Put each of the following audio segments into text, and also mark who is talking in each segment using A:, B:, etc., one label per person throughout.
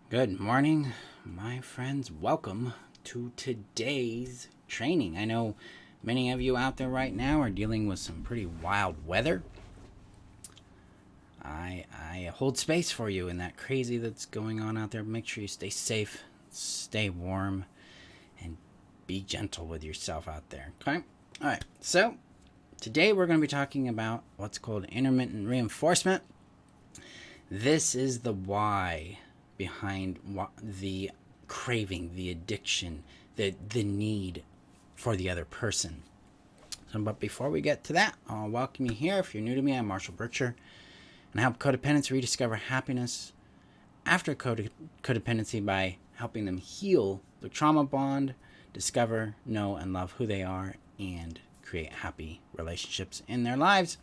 A: Good morning, my friends. Welcome to today's training. I know many of you out there right now are dealing with some pretty wild weather. I hold space for you in that crazy that's going on out there. Make sure you stay safe, stay warm, and be gentle with yourself out there. Okay? All right. So, today we're going to be talking about what's called intermittent reinforcement. This is the why behind the craving, the addiction, the need for the other person. So, but before we get to that, I'll welcome you here. If you're new to me, I'm Marshall Burtcher, and I help codependents rediscover happiness after codependency by helping them heal the trauma bond, discover, know, and love who they are, and create happy relationships in their lives.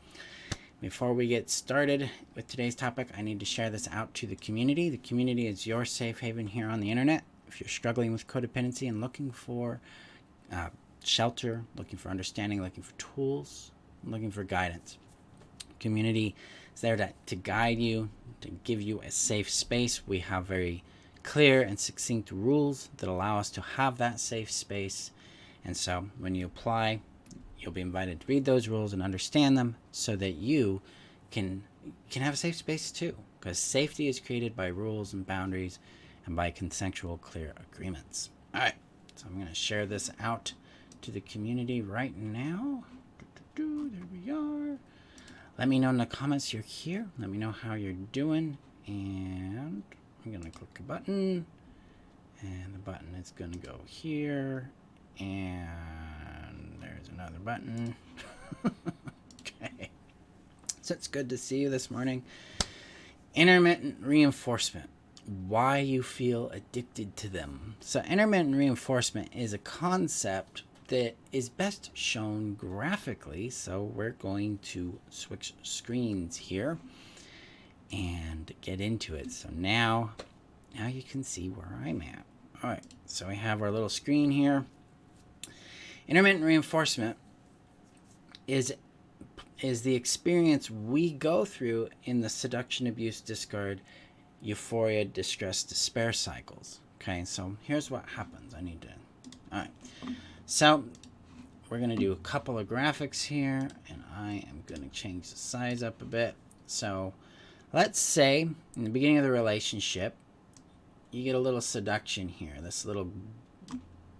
A: Before we get started with today's topic, I need to share this out to the community. The community is your safe haven here on the internet. If you're struggling with codependency and looking for shelter, looking for understanding, looking for tools, looking for guidance, community is there to guide you, to give you a safe space. We have very clear and succinct rules that allow us to have that safe space. And so when you apply, you'll be invited to read those rules and understand them so that you can have a safe space too. Because safety is created by rules and boundaries and by consensual, clear agreements. All right, so I'm going to share this out to the community right now. There we are. Let me know in the comments you're here. Let me know how you're doing. And I'm going to click a button. And the button is going to go here. And there's another button. Okay. So it's good to see you this morning. Intermittent reinforcement. Why you feel addicted to them. So intermittent reinforcement is a concept that is best shown graphically. So we're going to switch screens here and get into it. So now you can see where I'm at. All right. So we have our little screen here. Intermittent reinforcement is the experience we go through in the seduction, abuse, discard, euphoria, distress, despair cycles. Okay, so here's what happens. All right. So we're going to do a couple of graphics here, and I am going to change the size up a bit. So let's say in the beginning of the relationship, you get a little seduction here. This little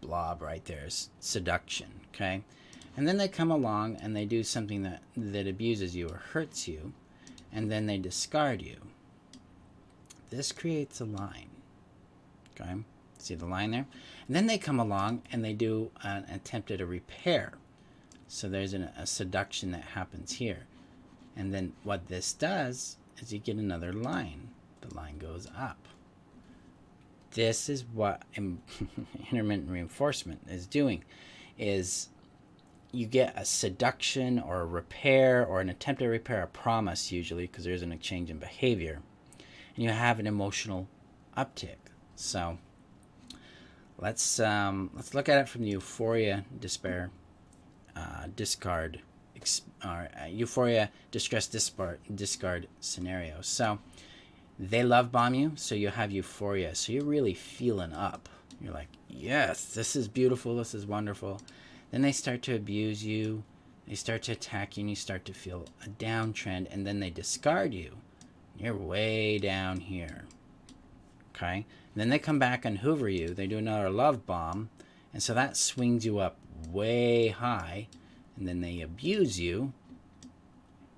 A: blob right there is seduction, okay? And then they come along and they do something that abuses you or hurts you, and then they discard you. This creates a line, okay? See the line there? And then they come along and they do an attempt at a repair. So there's a seduction that happens here. And then what this does is you get another line. The line goes up. This is what intermittent reinforcement is doing, is you get a seduction or a repair or an attempt to repair, a promise usually, because there's an exchange in behavior, and you have an emotional uptick. So let's look at it from the euphoria, despair, discard, euphoria, distress, discard scenario. So they love bomb you, so you have euphoria. So you're really feeling up. You're like, yes, this is beautiful, this is wonderful. Then they start to abuse you. They start to attack you, and you start to feel a downtrend, and then they discard you. You're way down here. Okay? And then they come back and hoover you. They do another love bomb, and so that swings you up way high, and then they abuse you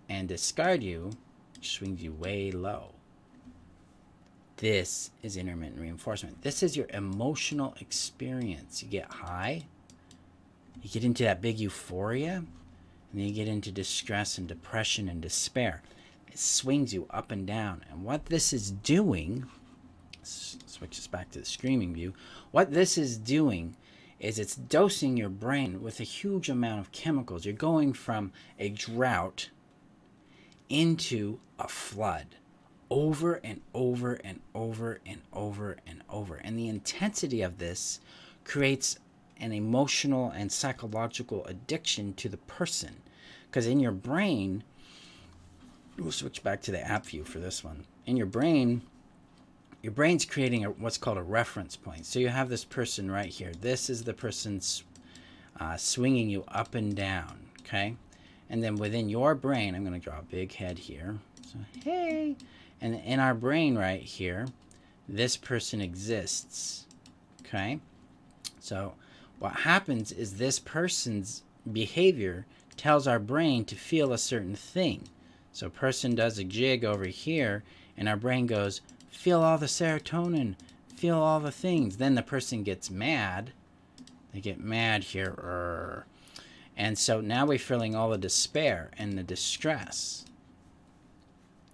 A: and discard you, which swings you way low. This is intermittent reinforcement. This is your emotional experience. You get high, you get into that big euphoria, and then you get into distress and depression and despair. It swings you up and down. And what this is doing, switch us back to the screaming view, what this is doing is it's dosing your brain with a huge amount of chemicals. You're going from a drought into a flood. Over and over and over and over and over. And the intensity of this creates an emotional and psychological addiction to the person. Because in your brain, we'll switch back to the app view for this one. In your brain, your brain's creating what's called a reference point. So you have this person right here. This is the person swinging you up and down, okay? And then within your brain, I'm going to draw a big head here. So, hey. And in our brain right here, this person exists, okay? So what happens is this person's behavior tells our brain to feel a certain thing. So a person does a jig over here, and our brain goes, feel all the serotonin, feel all the things. Then the person gets mad. They get mad here. And so now we're feeling all the despair and the distress.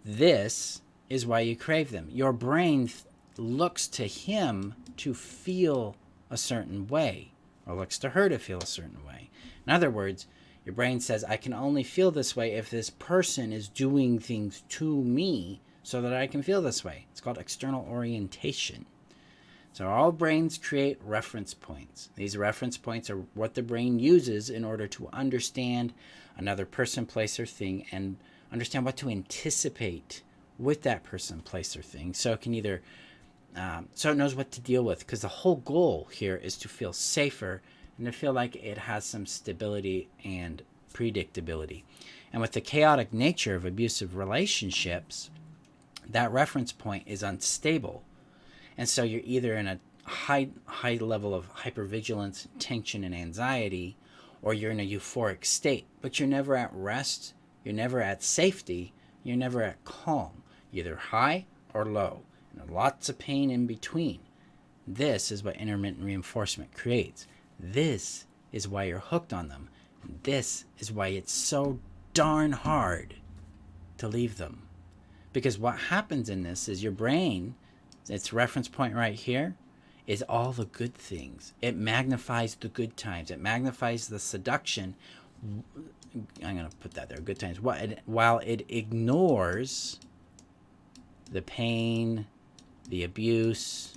A: This is why you crave them. Your brain looks to him to feel a certain way, or looks to her to feel a certain way. In other words, your brain says, I can only feel this way if this person is doing things to me so that I can feel this way. It's called external orientation. So all brains create reference points. These reference points are what the brain uses in order to understand another person, place, or thing, and understand what to anticipate with that person, place, or thing. So it can either, so it knows what to deal with, because the whole goal here is to feel safer and to feel like it has some stability and predictability. And with the chaotic nature of abusive relationships, that reference point is unstable. And so you're either in a high level of hypervigilance, tension, and anxiety, or you're in a euphoric state, but you're never at rest, you're never at safety, you're never at calm. You're either high or low, and lots of pain in between. This is what intermittent reinforcement creates. This is why you're hooked on them. This is why it's so darn hard to leave them. Because what happens in this is your brain, its reference point right here, is all the good things. It magnifies the good times. It magnifies the seduction. I'm going to put that there, good times. While it ignores the pain, the abuse,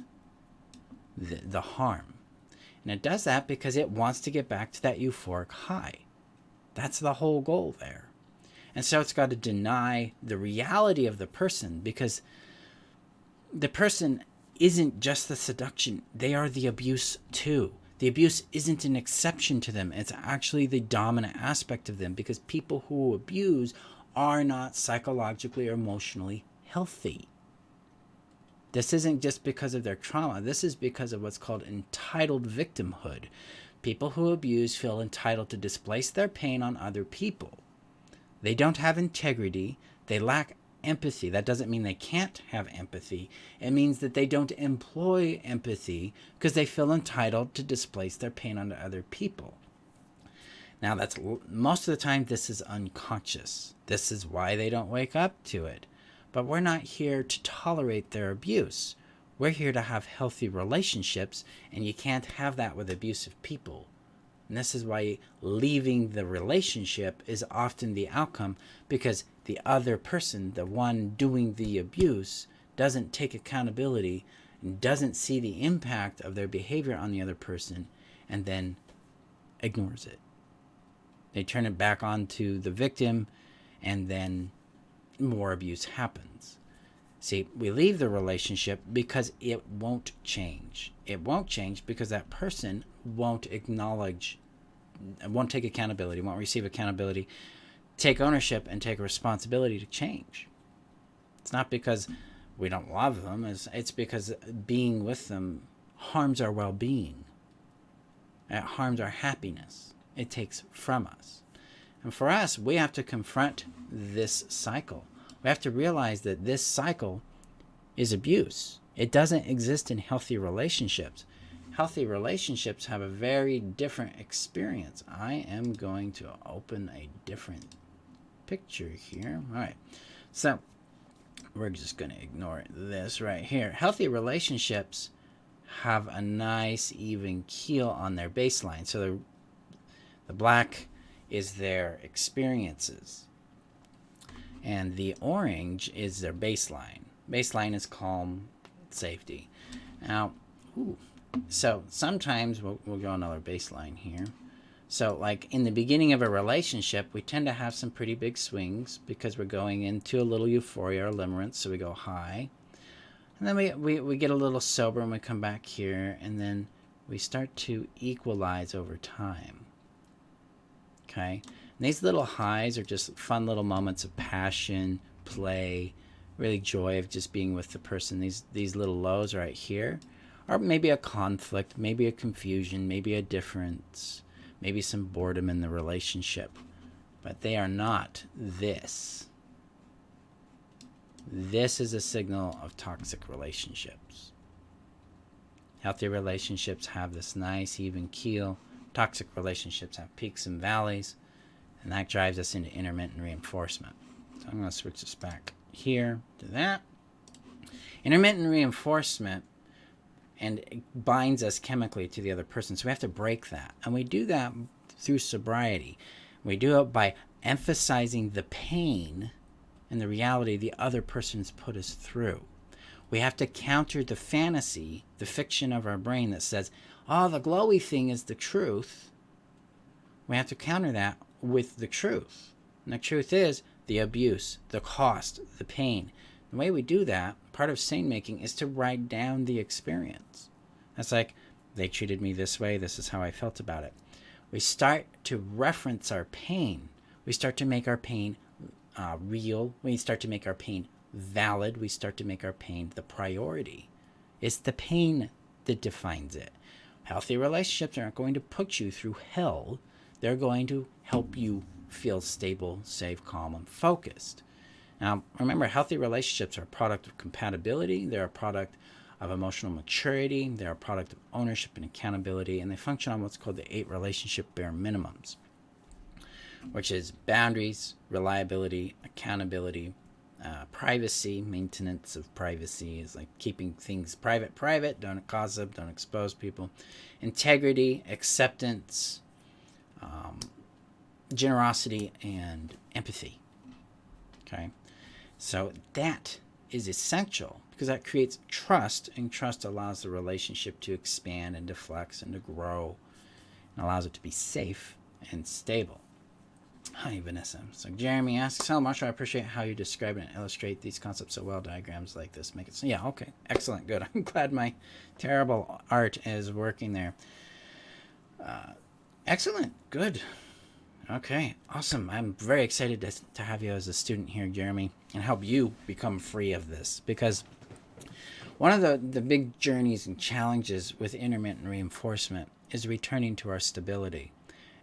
A: the harm. And it does that because it wants to get back to that euphoric high. That's the whole goal there. And so it's got to deny the reality of the person, because the person isn't just the seduction. They are the abuse too. The abuse isn't an exception to them. It's actually the dominant aspect of them, because people who abuse are not psychologically or emotionally healthy. This isn't just because of their trauma. This is because of what's called entitled victimhood. People who abuse feel entitled to displace their pain on other people. They don't have integrity. They lack empathy. That doesn't mean they can't have empathy. It means that they don't employ empathy because they feel entitled to displace their pain onto other people. Now, that's most of the time this is unconscious. This is why they don't wake up to it. But we're not here to tolerate their abuse. We're here to have healthy relationships, and you can't have that with abusive people. And this is why leaving the relationship is often the outcome, because the other person, the one doing the abuse, doesn't take accountability and doesn't see the impact of their behavior on the other person, and then ignores it. They turn it back onto the victim, and then more abuse happens. See, we leave the relationship because it won't change. It won't change because that person won't acknowledge, won't take accountability, won't receive accountability, take ownership, and take responsibility to change. It's not because we don't love them. It's because being with them harms our well-being. It harms our happiness. It takes from us. And for us, we have to confront this cycle. We have to realize that this cycle is abuse. It doesn't exist in healthy relationships. Healthy relationships have a very different experience. I am going to open a different picture here. All right. So we're just going to ignore this right here. Healthy relationships have a nice even keel on their baseline. So the black is their experiences, and the orange is their baseline. Baseline is calm, safety. Now, so sometimes we'll go another baseline here. So like in the beginning of a relationship, we tend to have some pretty big swings because we're going into a little euphoria or limerence. So we go high, And then we get a little sober and we come back here, and then we start to equalize over time. Okay? And these little highs are just fun little moments of passion, play, really joy of just being with the person. These little lows right here are maybe a conflict, maybe a confusion, maybe a difference, maybe some boredom in the relationship. But they are not this. This is a signal of toxic relationships. Healthy relationships have this nice even keel. Toxic relationships have peaks and valleys. And that drives us into intermittent reinforcement. So I'm going to switch this back here to that. Intermittent reinforcement, and it binds us chemically to the other person. So we have to break that. And we do that through sobriety. We do it by emphasizing the pain and the reality the other person's put us through. We have to counter the fantasy, the fiction of our brain that says, oh, the glowy thing is the truth. We have to counter that with the truth. And the truth is the abuse, the cost, the pain. The way we do that, part of sane making, is to write down the experience. That's like, they treated me this way, this is how I felt about it. We start to reference our pain. We start to make our pain real. We start to make our pain valid. We start to make our pain the priority. It's the pain that defines it. Healthy relationships aren't going to put you through hell. They're going to help you feel stable, safe, calm, and focused. Now, remember, healthy relationships are a product of compatibility. They're a product of emotional maturity. They're a product of ownership and accountability. And they function on what's called the 8 relationship bare minimums, which is boundaries, reliability, accountability, privacy. Maintenance of privacy is like keeping things private, don't gossip, don't expose people. Integrity, acceptance, generosity, and empathy. Okay, so that is essential because that creates trust, and trust allows the relationship to expand and to flex and to grow, and allows it to be safe and stable. Hi, Vanessa. So Jeremy asks, how much I appreciate how you describe and illustrate these concepts so well. Diagrams like this make it so. Yeah, okay. Excellent. Good. I'm glad my terrible art is working there. Excellent. Good. Okay. Awesome. I'm very excited to have you as a student here, Jeremy, and help you become free of this. Because one of the big journeys and challenges with intermittent reinforcement is returning to our stability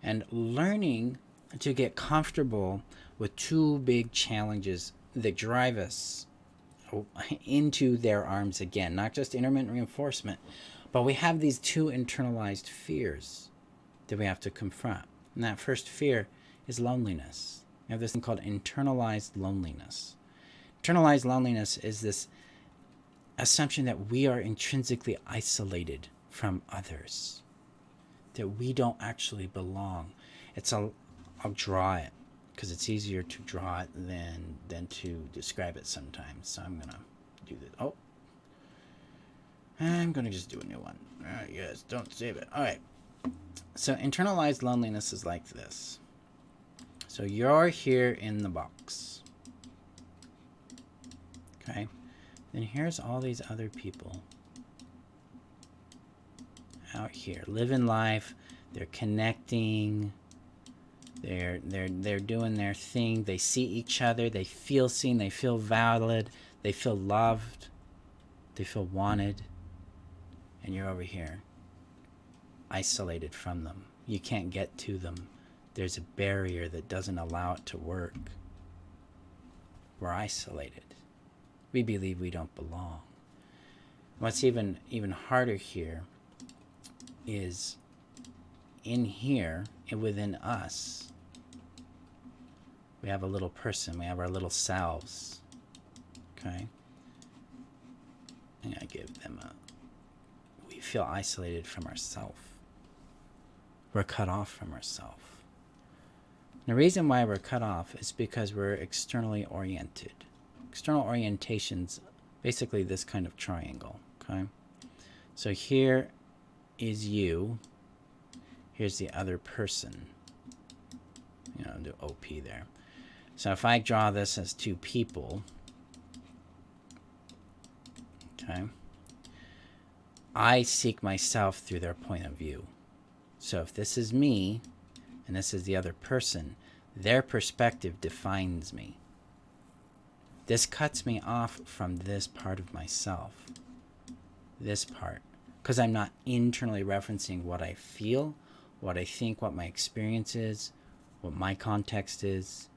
A: and learning to get comfortable with 2 big challenges that drive us into their arms again. Not just intermittent reinforcement, but we have these 2 internalized fears that we have to confront. And that first fear is loneliness. We have this thing called internalized loneliness. Internalized loneliness is this assumption that we are intrinsically isolated from others, that we don't actually belong. I'll draw it because it's easier to draw it than to describe it sometimes. So I'm gonna do this. Oh, I'm gonna just do a new one. Yes, don't save it. All right. So internalized loneliness is like this. So you're here in the box. Okay. Then here's all these other people out here living life. They're connecting. They're doing their thing. They see each other. They feel seen. They feel valid. They feel loved. They feel wanted. And you're over here, isolated from them. You can't get to them. There's a barrier that doesn't allow it to work. We're isolated. We believe we don't belong. What's even harder here is in here and within us, we have a little person. We have our little selves. Okay? And I give them we feel isolated from ourselves. We're cut off from ourselves. The reason why we're cut off is because we're externally oriented. External orientation's basically this kind of triangle. Okay? So here is you. Here's the other person. Do OP there. So if I draw this as 2 people, Okay. I seek myself through their point of view. So if this is me and this is the other person, their perspective defines me. This cuts me off from this part of myself. This part. Because I'm not internally referencing what I feel, what I think, what my experience is, what my context is.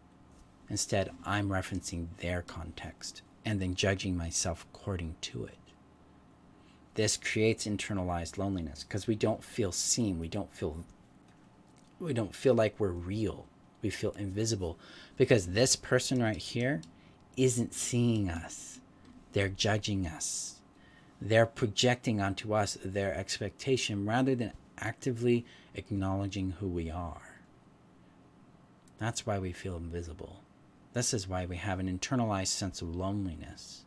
A: Instead, I'm referencing their context and then judging myself according to it. This creates internalized loneliness because we don't feel seen. We don't feel like we're real. We feel invisible because this person right here isn't seeing us. They're judging us. They're projecting onto us their expectation rather than actively acknowledging who we are. That's why we feel invisible. This is why we have an internalized sense of loneliness.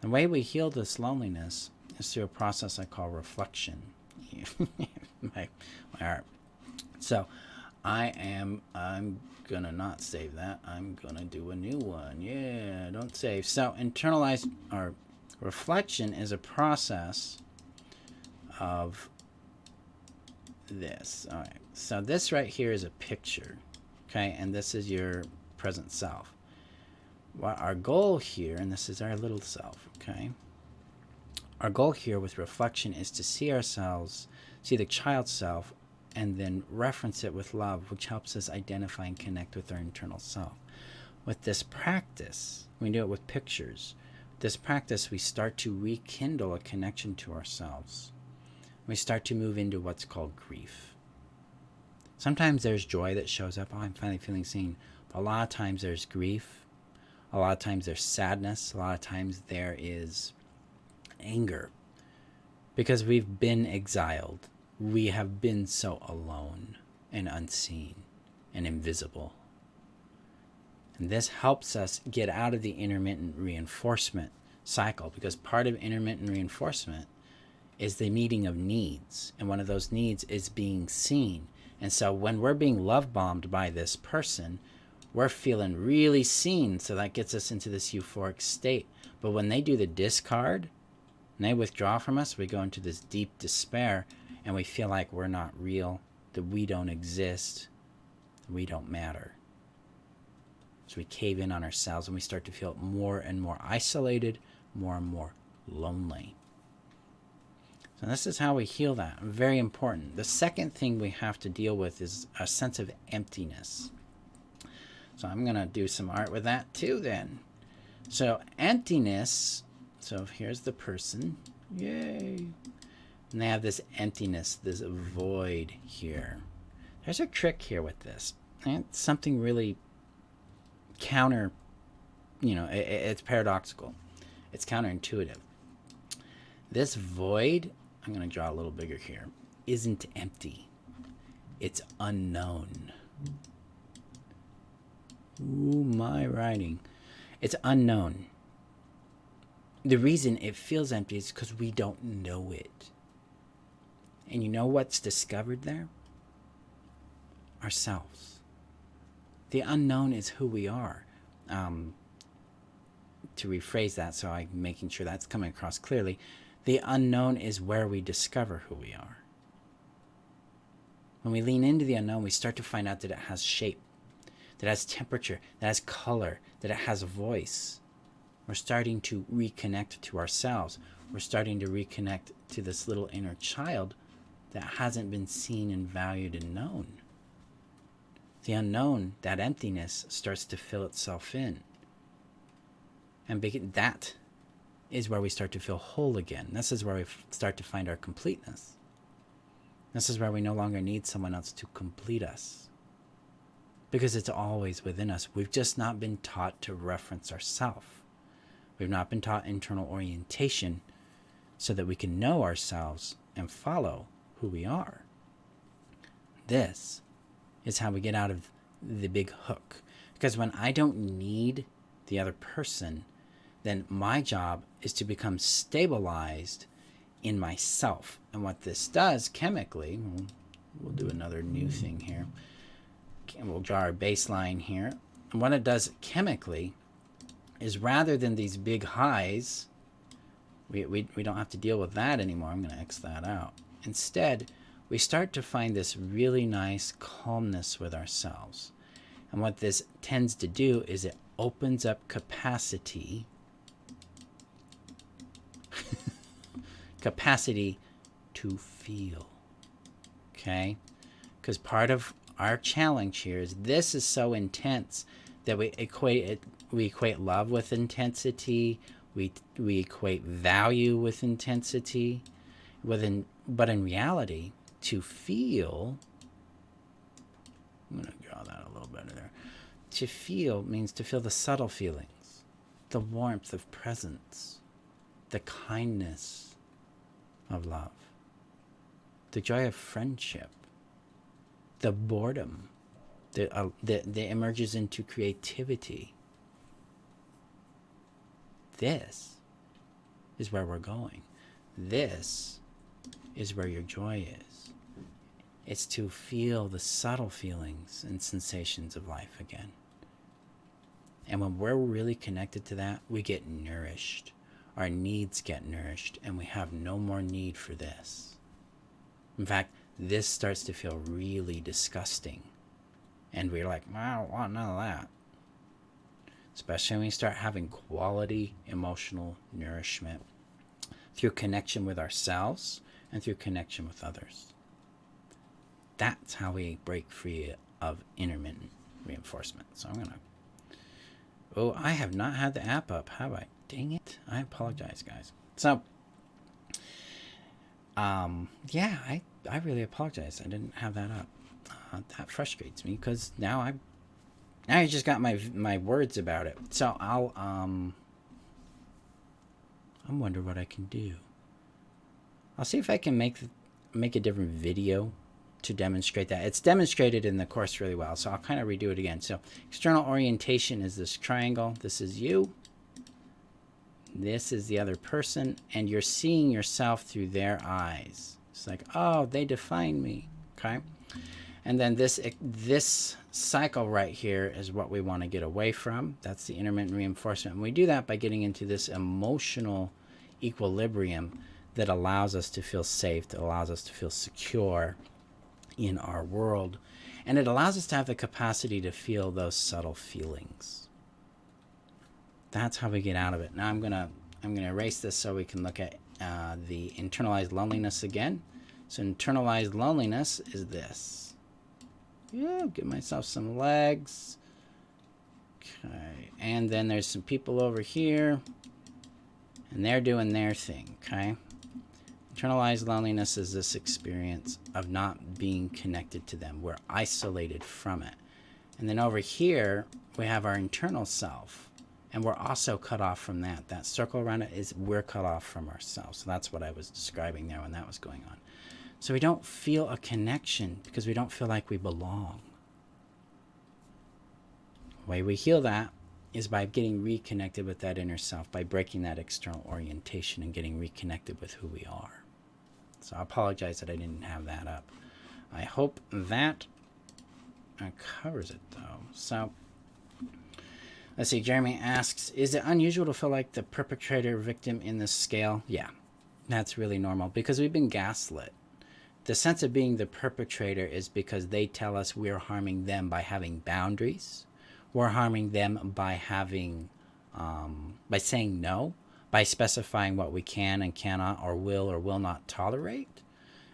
A: The way we heal this loneliness is through a process I call reflection. my art. So I'm gonna not save that. I'm gonna do a new one. Yeah, don't save. So internalized or reflection is a process of this. All right. So this right here is a picture. Okay, and this is your present self. Well, our goal here, and this is our little self, okay? Our goal here with reflection is to see ourselves, see the child self, and then reference it with love, which helps us identify and connect with our internal self. With this practice, we do it with pictures. This practice, we start to rekindle a connection to ourselves. We start to move into what's called grief. Sometimes there's joy that shows up. Oh, I'm finally feeling seen. But a lot of times there's grief. A lot of times there's sadness. A lot of times there is anger. Because we've been exiled. We have been so alone and unseen and invisible. And this helps us get out of the intermittent reinforcement cycle, because part of intermittent reinforcement is the meeting of needs. And one of those needs is being seen. And so when we're being love bombed by this person, we're feeling really seen. So that gets us into this euphoric state. But when they do the discard and they withdraw from us, we go into this deep despair and we feel like we're not real, that we don't exist, that we don't matter. So we cave in on ourselves and we start to feel more and more isolated, more and more lonely. So this is how we heal that. Very important. The second thing we have to deal with is a sense of emptiness. So I'm going to do some art with that too then. So emptiness. So here's the person. Yay. And they have this emptiness, this void here. There's a trick here with this. And it's something really counter, it's paradoxical. It's counterintuitive. This void, I'm going to draw a little bigger here, isn't empty. It's unknown. Ooh, my writing. It's unknown. The reason it feels empty is because we don't know it. And you know what's discovered there? Ourselves. The unknown is who we are. To rephrase that so I'm making sure that's coming across clearly, the unknown is where we discover who we are. When we lean into the unknown, we start to find out that it has shape, that it has temperature, that it has color, that it has a voice. We're starting to reconnect to ourselves. We're starting to reconnect to this little inner child that hasn't been seen and valued and known. The unknown, that emptiness, starts to fill itself in. And that is where we start to feel whole again. This is where we start to find our completeness. This is where we no longer need someone else to complete us. Because it's always within us. We've just not been taught to reference ourselves. We've not been taught internal orientation so that we can know ourselves and follow who we are. This is how we get out of the big hook. Because when I don't need the other person, then my job is to become stabilized in myself. And what this does chemically, we'll do another new thing here. And we'll draw our baseline here. And what it does chemically is rather than these big highs We don't have to deal with that anymore. I'm going to X that out. Instead, we start to find this really nice calmness with ourselves. And what this tends to do is it opens up capacity to feel. Okay? Because part of our challenge here is this is so intense that we equate love with intensity. We equate value with intensity. But in reality, to feel, I'm going to draw that a little better there. To feel means to feel the subtle feelings, the warmth of presence, the kindness of love, the joy of friendship, the boredom that emerges into creativity. This is where we're going. This is where your joy is. It's to feel the subtle feelings and sensations of life again. And when we're really connected to that, we get nourished. Our needs get nourished, and we have no more need for this. In fact, this starts to feel really disgusting. And we're like, I don't want none of that. Especially when we start having quality emotional nourishment through connection with ourselves and through connection with others. That's how we break free of intermittent reinforcement. So I'm going to... Oh, I have not had the app up, have I? Dang it. I apologize, guys. So, yeah, I really apologize. I didn't have that up. That frustrates me because now I just got my words about it. So I wonder what I can do. I'll see if I can make a different video to demonstrate that. It's demonstrated in the course really well, so I'll kind of redo it again. So external orientation is this triangle. This is you. This is the other person, and you're seeing yourself through their eyes. It's like, oh, they define me, okay? And then this cycle right here is what we want to get away from. That's the intermittent reinforcement. And we do that by getting into this emotional equilibrium that allows us to feel safe, that allows us to feel secure in our world. And it allows us to have the capacity to feel those subtle feelings. That's how we get out of it. Now I'm gonna erase this so we can look at the internalized loneliness again. So internalized loneliness is this. Yeah, give myself some legs. Okay, and then there's some people over here, and they're doing their thing. Okay. Internalized loneliness is this experience of not being connected to them. We're isolated from it. And then over here, we have our internal self. And we're also cut off from that. That circle around it is we're cut off from ourselves. So that's what I was describing there when that was going on. So we don't feel a connection because we don't feel like we belong. The way we heal that is by getting reconnected with that inner self, by breaking that external orientation and getting reconnected with who we are. So I apologize that I didn't have that up. I hope that covers it, though. So let's see. Jeremy asks, is it unusual to feel like the perpetrator victim in this scale? Yeah, that's really normal because we've been gaslit. The sense of being the perpetrator is because they tell us we're harming them by having boundaries. We're harming them by having, by saying no, by specifying what we can and cannot or will not tolerate,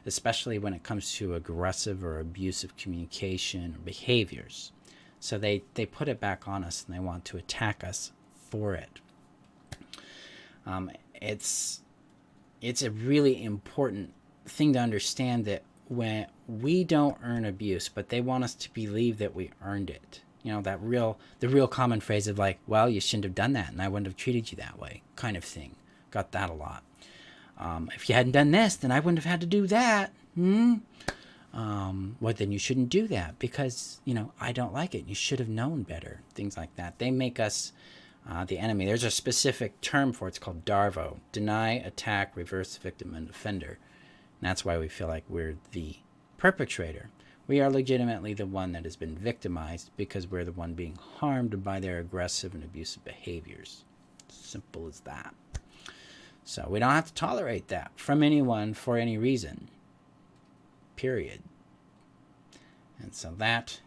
A: especially when it comes to aggressive or abusive communication or behaviors. So they put it back on us and they want to attack us for it. It's a really important thing to understand that when we don't earn abuse, but they want us to believe that we earned it. You know, the real common phrase of like, well, you shouldn't have done that and I wouldn't have treated you that way kind of thing. Got that a lot. If you hadn't done this, then I wouldn't have had to do that. Well, then you shouldn't do that because, you know, I don't like it. You should have known better. Things like that. They make us the enemy. There's a specific term for it. It's called DARVO. Deny, attack, reverse, victim, and offender. And that's why we feel like we're the perpetrator. We are legitimately the one that has been victimized because we're the one being harmed by their aggressive and abusive behaviors. Simple as that. So we don't have to tolerate that from anyone for any reason. Period. And so that's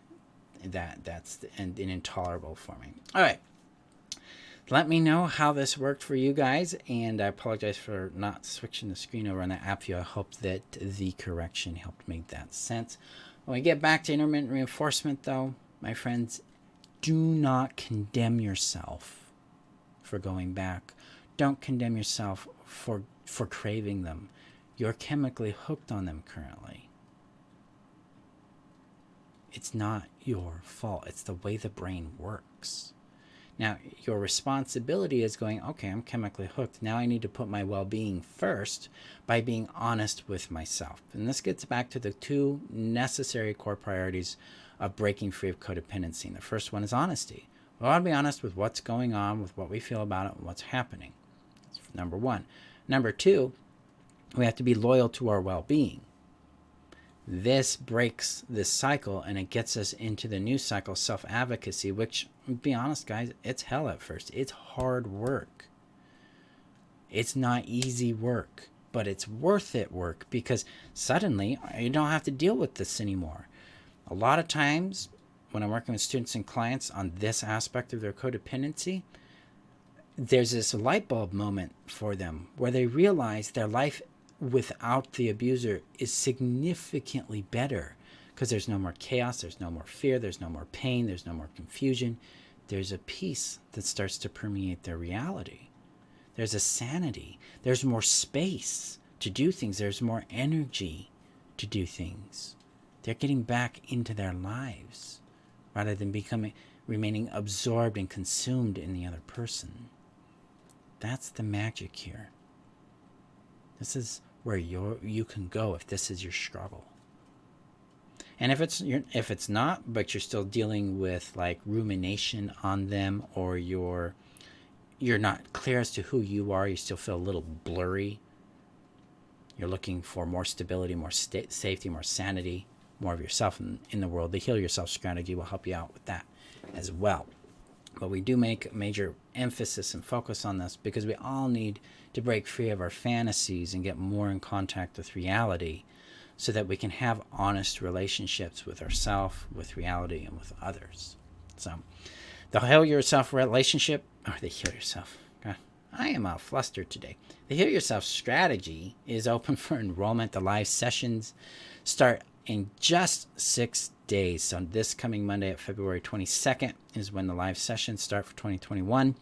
A: an intolerable for me. All right. Let me know how this worked for you guys, and I apologize for not switching the screen over on the app view. I hope that the correction helped make that sense. When we get back to intermittent reinforcement, though, my friends, do not condemn yourself for going back. Don't condemn yourself for craving them. You're chemically hooked on them currently. It's not your fault. It's the way the brain works. Now, your responsibility is going, okay, I'm chemically hooked. Now I need to put my well-being first by being honest with myself. And this gets back to the two necessary core priorities of breaking free of codependency. And the first one is honesty. We want to be honest with what's going on, with what we feel about it, and what's happening. That's number one. Number two, we have to be loyal to our well-being. This breaks this cycle, and it gets us into the new cycle, self-advocacy, which, be honest, guys, it's hell at first. It's hard work. It's not easy work, but it's worth it work, because suddenly you don't have to deal with this anymore. A lot of times when I'm working with students and clients on this aspect of their codependency, there's this light bulb moment for them where they realize their life without the abuser is significantly better, because there's no more chaos, there's no more fear, there's no more pain, there's no more confusion. There's a peace that starts to permeate their reality. There's a sanity. There's more space to do things. There's more energy to do things. They're getting back into their lives rather than remaining absorbed and consumed in the other person. That's the magic here. This is where you can go if this is your struggle. And if it's not, but you're still dealing with like rumination on them, or you're not clear as to who you are, you still feel a little blurry, you're looking for more stability, more safety, more sanity, more of yourself in the world, the Heal Yourself strategy will help you out with that as well. But we do make major emphasis and focus on this because we all need to break free of our fantasies and get more in contact with reality, so that we can have honest relationships with ourselves, with reality, and with others. So the Heal Yourself relationship, or the Heal Yourself, God, I am flustered today. The Heal Yourself strategy is open for enrollment. The live sessions start in just 6 days. So this coming Monday at February 22nd is when the live sessions start for 2021.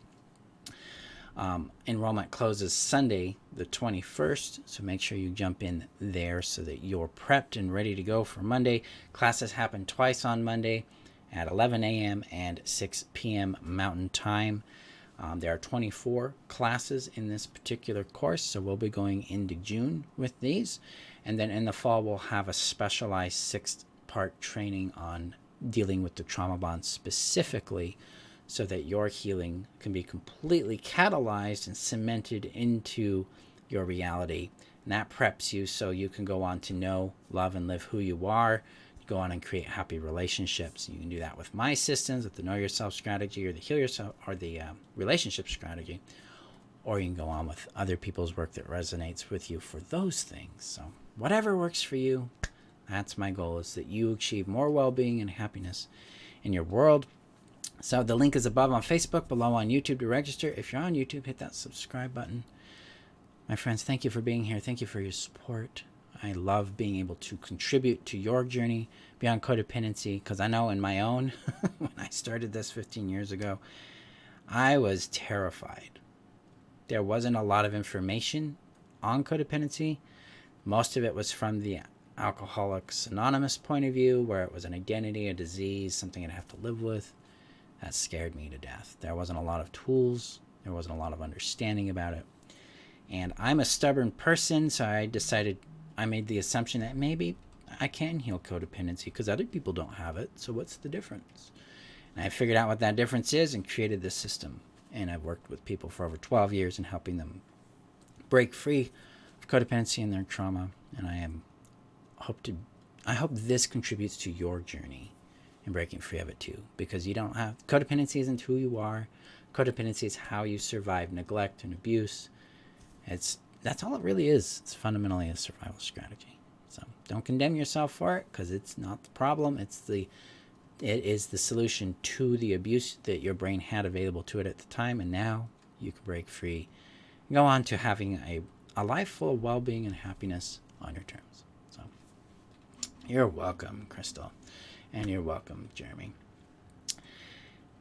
A: Enrollment closes Sunday the 21st, so make sure you jump in there so that you're prepped and ready to go for Monday. Classes happen twice on Monday at 11 a.m. and 6 p.m. Mountain Time. There are 24 classes in this particular course, so we'll be going into June with these. And then in the fall, we'll have a specialized 6-part training on dealing with the trauma bond specifically, so that your healing can be completely catalyzed and cemented into your reality. And that preps you so you can go on to know, love, and live who you are, go on and create happy relationships. You can do that with my systems, with the Know Yourself strategy, or the Heal Yourself, or the relationship strategy. Or you can go on with other people's work that resonates with you for those things. So whatever works for you, that's my goal, is that you achieve more well-being and happiness in your world. So the link is above on Facebook, below on YouTube to register. If you're on YouTube, hit that subscribe button. My friends, thank you for being here. Thank you for your support. I love being able to contribute to your journey beyond codependency, because I know in my own, when I started this 15 years ago, I was terrified. There wasn't a lot of information on codependency. Most of it was from the Alcoholics Anonymous point of view, where it was an identity, a disease, something I'd have to live with. That scared me to death. There wasn't a lot of tools. There wasn't a lot of understanding about it. And I'm a stubborn person, so I made the assumption that maybe I can heal codependency because other people don't have it, so what's the difference? And I figured out what that difference is and created this system. And I've worked with people for over 12 years in helping them break free of codependency and their trauma. And I hope this contributes to your journey and breaking free of it too, because you don't have, codependency isn't who you are. Codependency is how you survive neglect and abuse. That's all it really is. It's fundamentally a survival strategy. So don't condemn yourself for it, because it's not the problem. It is the solution to the abuse that your brain had available to it at the time, and now you can break free and go on to having a life full of well-being and happiness on your terms. So you're welcome, Crystal, and you're welcome, Jeremy.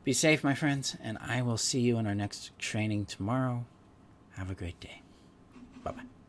A: Be safe, my friends, and I will see you in our next training tomorrow. Have a great day. Bye-bye.